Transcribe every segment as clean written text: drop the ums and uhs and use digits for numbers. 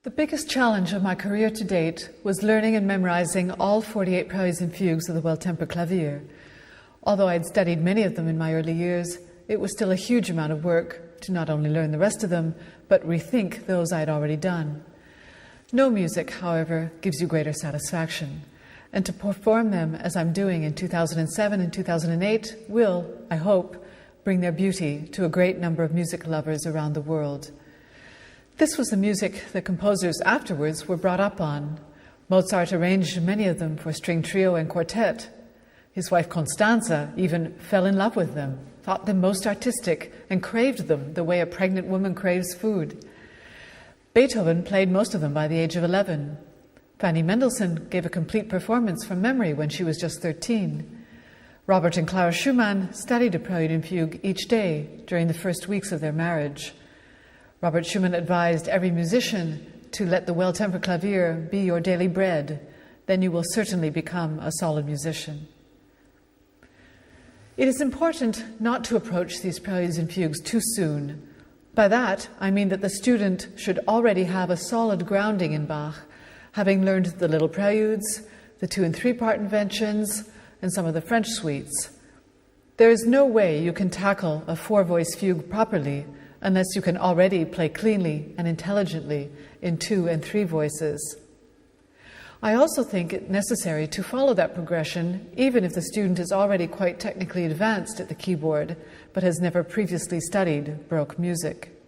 The biggest challenge of my career to date was learning and memorizing all 48 preludes and fugues of the Well-Tempered Clavier. Although I had studied many of them in my early years, it was still a huge amount of work to not only learn the rest of them, but rethink those I had already done. No music, however, gives you greater satisfaction, and to perform them as I'm doing in 2007 and 2008 will, I hope, bring their beauty to a great number of music lovers around the world. This was the music that composers afterwards were brought up on. Mozart arranged many of them for string trio and quartet. His wife Constanza even fell in love with them, thought them most artistic, and craved them the way a pregnant woman craves food. Beethoven played most of them by the age of 11. Fanny Mendelssohn gave a complete performance from memory when she was just 13. Robert and Clara Schumann studied a prelude and fugue each day during the first weeks of their marriage. Robert Schumann advised every musician to let the Well-Tempered Clavier be your daily bread. Then you will certainly become a solid musician. It is important not to approach these preludes and fugues too soon. By that, I mean that the student should already have a solid grounding in Bach, having learned the little preludes, the 2- and 3-part inventions, and some of the French suites. There is no way you can tackle a 4-voice fugue properly unless you can already play cleanly and intelligently in 2 and 3 voices. I also think it necessary to follow that progression even if the student is already quite technically advanced at the keyboard but has never previously studied Baroque music.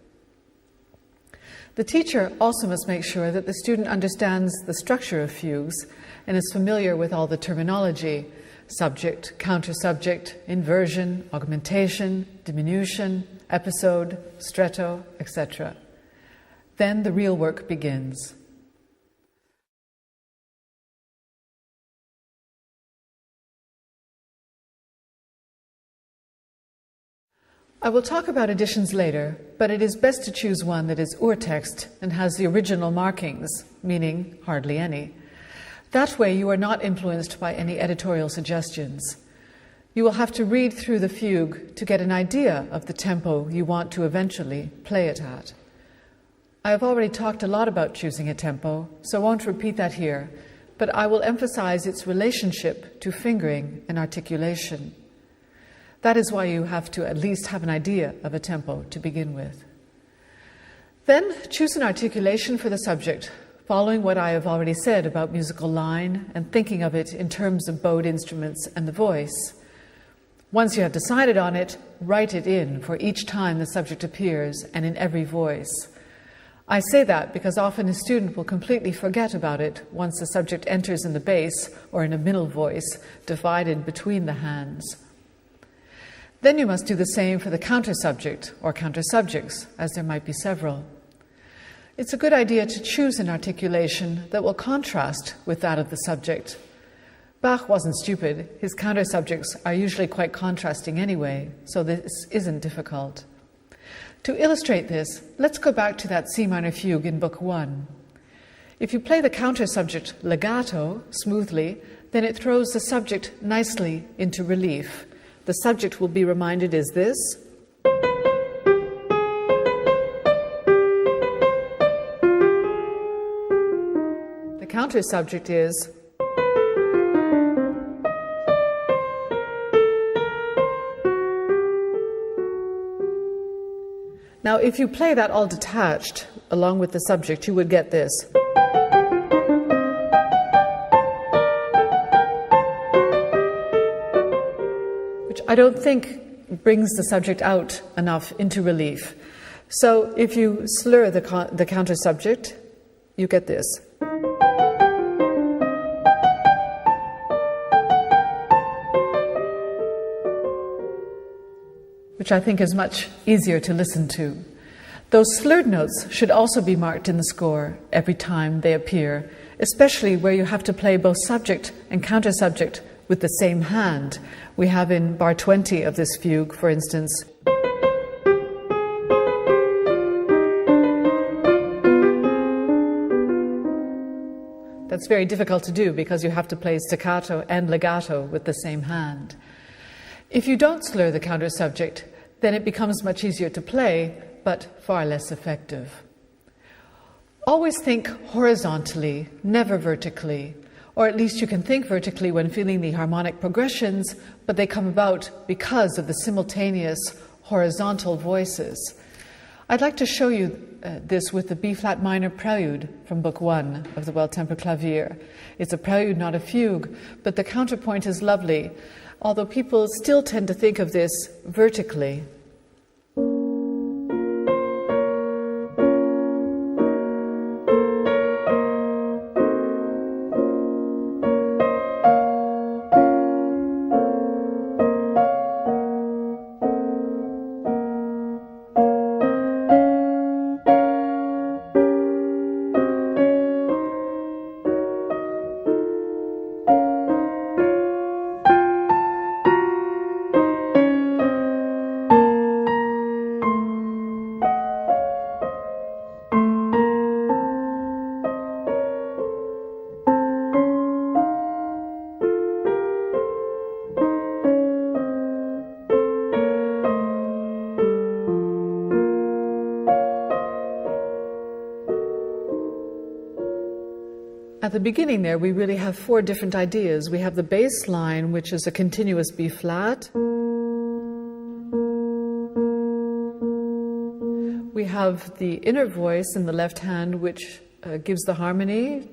The teacher also must make sure that the student understands the structure of fugues and is familiar with all the terminology: subject, counter-subject, inversion, augmentation, diminution, episode, stretto, etc. Then the real work begins. I will talk about editions later, but it is best to choose one that is urtext and has the original markings, meaning hardly any. That way you are not influenced by any editorial suggestions. You will have to read through the fugue to get an idea of the tempo you want to eventually play it at. I have already talked a lot about choosing a tempo, so I won't repeat that here, but I will emphasize its relationship to fingering and articulation. That is why you have to at least have an idea of a tempo to begin with. Then choose an articulation for the subject, following what I have already said about musical line and thinking of it in terms of bowed instruments and the voice. Once you have decided on it, write it in for each time the subject appears and in every voice. I say that because often a student will completely forget about it once the subject enters in the bass or in a middle voice divided between the hands. Then you must do the same for the counter-subject or counter-subjects, as there might be several. It's a good idea to choose an articulation that will contrast with that of the subject. Bach wasn't stupid. His counter-subjects are usually quite contrasting anyway, so this isn't difficult. To illustrate this, let's go back to that C minor fugue in Book 1. If you play the counter-subject legato, smoothly, then it throws the subject nicely into relief. The subject will be reminded is this. The counter subject is. Now, if you play that all detached along with the subject, you would get this. I don't think brings the subject out enough into relief. So if you slur the counter subject, you get this. Which I think is much easier to listen to. Those slurred notes should also be marked in the score every time they appear, especially where you have to play both subject and counter subject with the same hand. We have in bar 20 of this fugue, for instance, that's very difficult to do because you have to play staccato and legato with the same hand. If you don't slur the counter subject, then it becomes much easier to play, but far less effective. Always think horizontally, never vertically. Or at least you can think vertically when feeling the harmonic progressions, but they come about because of the simultaneous horizontal voices. I'd like to show you this with the B-flat minor prelude from Book 1 of the Well-Tempered Clavier. It's a prelude, not a fugue, but the counterpoint is lovely, although people still tend to think of this vertically. At the beginning there, we really have four different ideas. We have the bass line, which is a continuous B-flat. We have the inner voice in the left hand, which gives the harmony.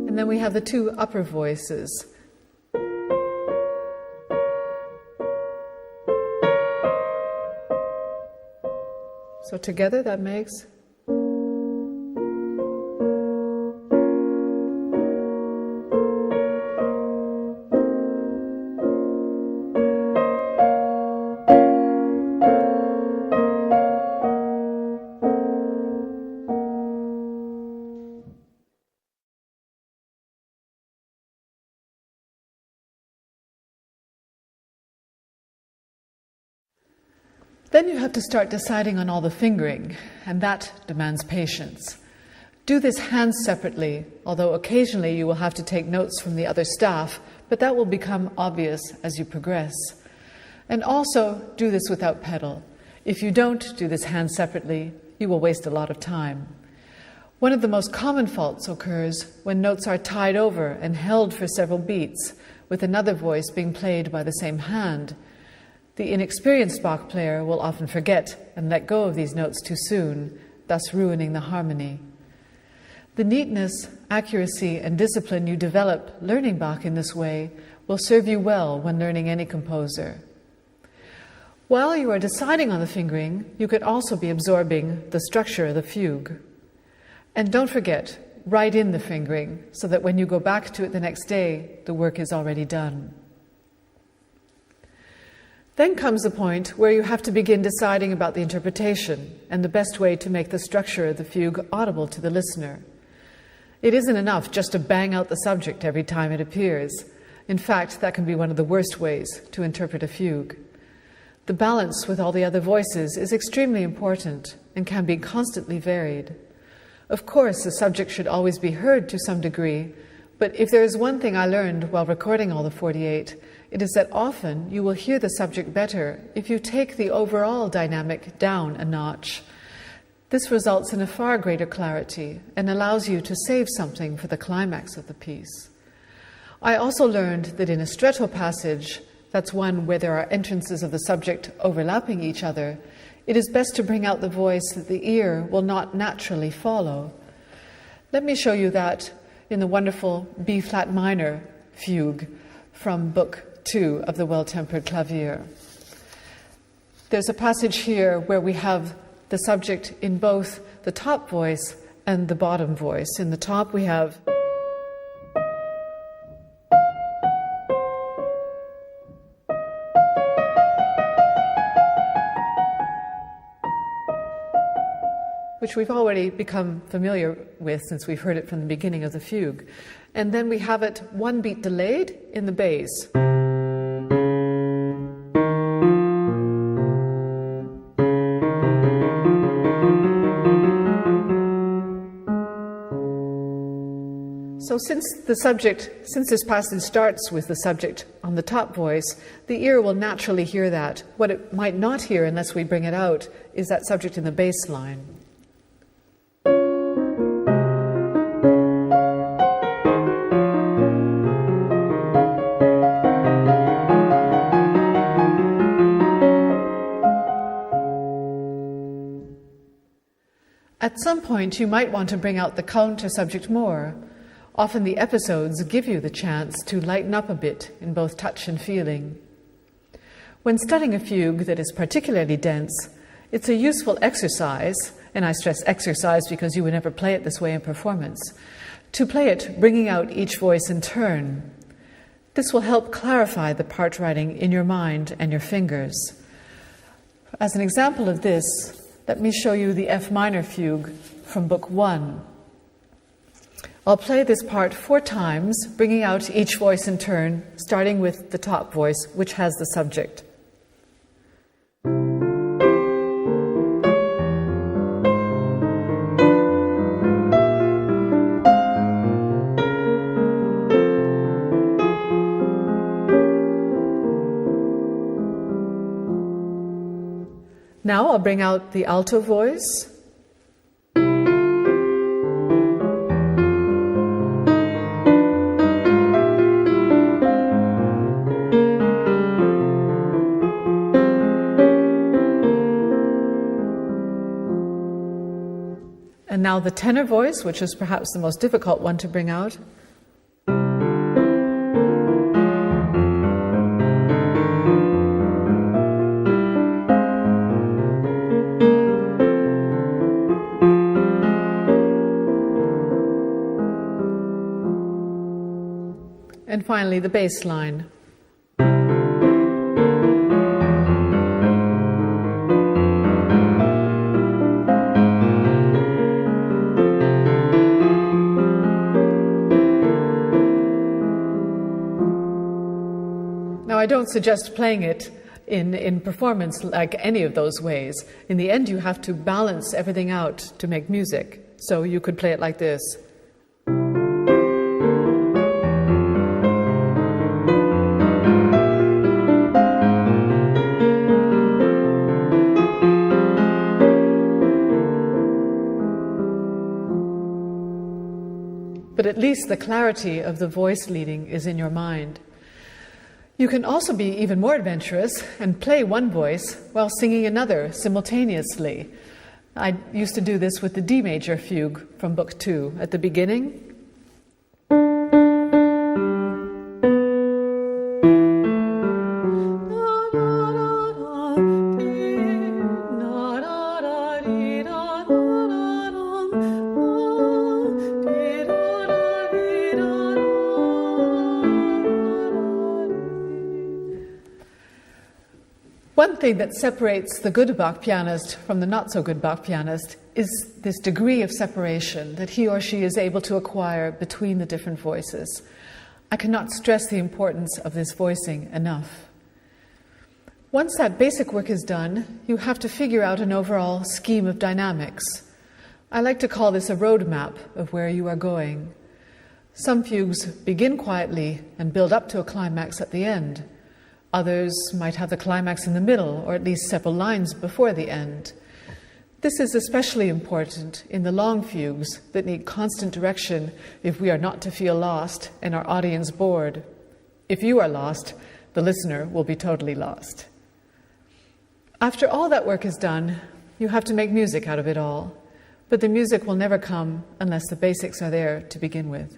And then we have the two upper voices. So together that makes... Then you have to start deciding on all the fingering, and that demands patience. Do this hands separately, although occasionally you will have to take notes from the other staff, but that will become obvious as you progress. And also do this without pedal. If you don't do this hands separately, you will waste a lot of time. One of the most common faults occurs when notes are tied over and held for several beats, with another voice being played by the same hand. The inexperienced Bach player will often forget and let go of these notes too soon, thus ruining the harmony. The neatness, accuracy, and discipline you develop learning Bach in this way will serve you well when learning any composer. While you are deciding on the fingering, you could also be absorbing the structure of the fugue. And don't forget, write in the fingering so that when you go back to it the next day, the work is already done. Then comes the point where you have to begin deciding about the interpretation and the best way to make the structure of the fugue audible to the listener. It isn't enough just to bang out the subject every time it appears. In fact, that can be one of the worst ways to interpret a fugue. The balance with all the other voices is extremely important and can be constantly varied. Of course, the subject should always be heard to some degree, but if there is one thing I learned while recording all the 48, it is that often you will hear the subject better if you take the overall dynamic down a notch. This results in a far greater clarity and allows you to save something for the climax of the piece. I also learned that in a stretto passage, that's one where there are entrances of the subject overlapping each other, it is best to bring out the voice that the ear will not naturally follow. Let me show you that in the wonderful B-flat minor fugue from Book 2 of the Well-Tempered Clavier. There's a passage here where we have the subject in both the top voice and the bottom voice. In the top we have which we've already become familiar with since we've heard it from the beginning of the fugue. And then we have it one beat delayed in the bass. So since this passage starts with the subject on the top voice, the ear will naturally hear that. What it might not hear unless we bring it out is that subject in the bass line. At some point, you might want to bring out the counter subject more. Often the episodes give you the chance to lighten up a bit in both touch and feeling. When studying a fugue that is particularly dense, it's a useful exercise, and I stress exercise because you would never play it this way in performance, to play it bringing out each voice in turn. This will help clarify the part writing in your mind and your fingers. As an example of this, let me show you the F minor fugue from Book 1. I'll play this part 4 times, bringing out each voice in turn, starting with the top voice, which has the subject. Now I'll bring out the alto voice. And now the tenor voice, which is perhaps the most difficult one to bring out. And finally, the bass line. Now, I don't suggest playing it in performance like any of those ways. In the end, you have to balance everything out to make music. So you could play it like this. But at least the clarity of the voice leading is in your mind. You can also be even more adventurous and play one voice while singing another simultaneously. I used to do this with the D major fugue from Book 2. At the beginning, one thing that separates the good Bach pianist from the not-so-good Bach pianist is this degree of separation that he or she is able to acquire between the different voices. I cannot stress the importance of this voicing enough. Once that basic work is done, you have to figure out an overall scheme of dynamics. I like to call this a roadmap of where you are going. Some fugues begin quietly and build up to a climax at the end. Others might have the climax in the middle, or at least several lines before the end. This is especially important in the long fugues that need constant direction if we are not to feel lost and our audience bored. If you are lost, the listener will be totally lost. After all that work is done, you have to make music out of it all. But the music will never come unless the basics are there to begin with.